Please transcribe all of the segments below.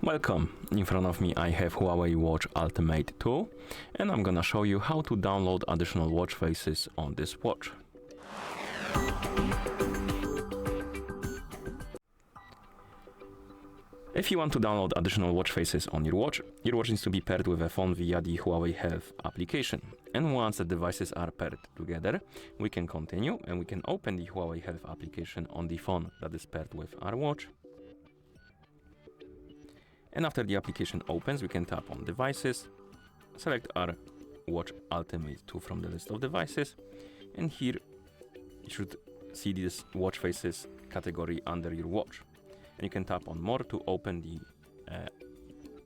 Welcome. In front of me I have HUAWEI Watch Ultimate 2 and I'm gonna show you how to download additional watch faces on this watch. If you want to download additional watch faces on your watch needs to be paired with a phone via the HUAWEI Health application. And once the devices are paired together, we can continue and we can open the HUAWEI Health application on the phone that is paired with our watch. And after the application opens, we can tap on Devices, select our Watch Ultimate 2 from the list of devices, and here you should see this watch faces category under your watch. And you can tap on More to open the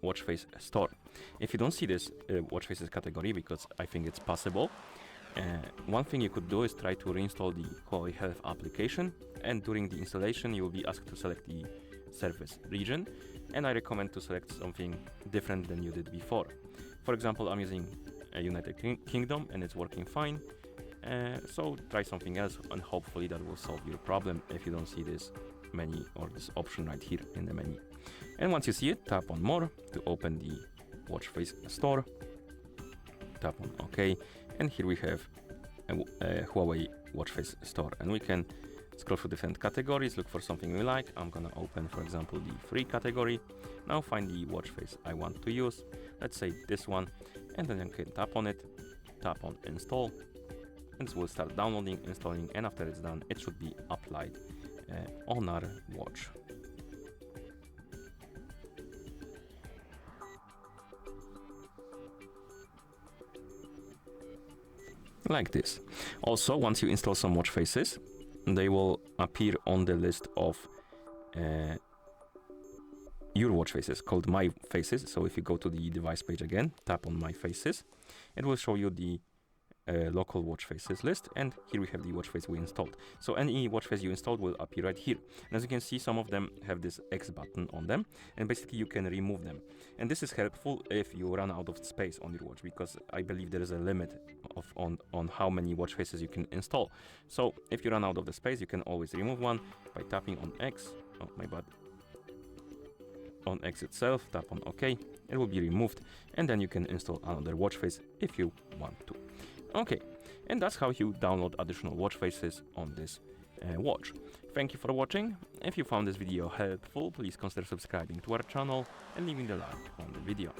watch face store. If you don't see this watch faces category, because I think it's possible, one thing you could do is try to reinstall the HUAWEI Health application, and during the installation you will be asked to select the service region, and I recommend to select something different than you did before. For example, I'm using United Kingdom and it's working fine, so try something else and hopefully that will solve your problem if you don't see this menu or this option right here in the menu. And once you see it, tap on More to open the watch face store, tap on OK, and here we have a HUAWEI watch face store, and we can scroll through different categories, look for something we like. I'm gonna open, for example, the free category. Now find the watch face I want to use. Let's say this one, and then I can tap on it, tap on install, and this will start downloading, installing, and after it's done, it should be applied on our watch. Like this. Also, once you install some watch faces, they will appear on the list of your watch faces called My Faces. So if you go to the device page again, tap on My Faces, it will show you the local watch faces list, and here we have the watch face we installed. So any watch face you installed will appear right here. And as you can see, some of them have this X button on them, and basically you can remove them. And this is helpful if you run out of space on your watch, because I believe there is a limit on how many watch faces you can install. So if you run out of the space, you can always remove one by tapping on X. Oh my bad. On X itself, tap on OK, it will be removed, and then you can install another watch face if you want to. Okay, and that's how you download additional watch faces on this watch. Thank you for watching. If you found this video helpful, please consider subscribing to our channel and leaving the like on the video.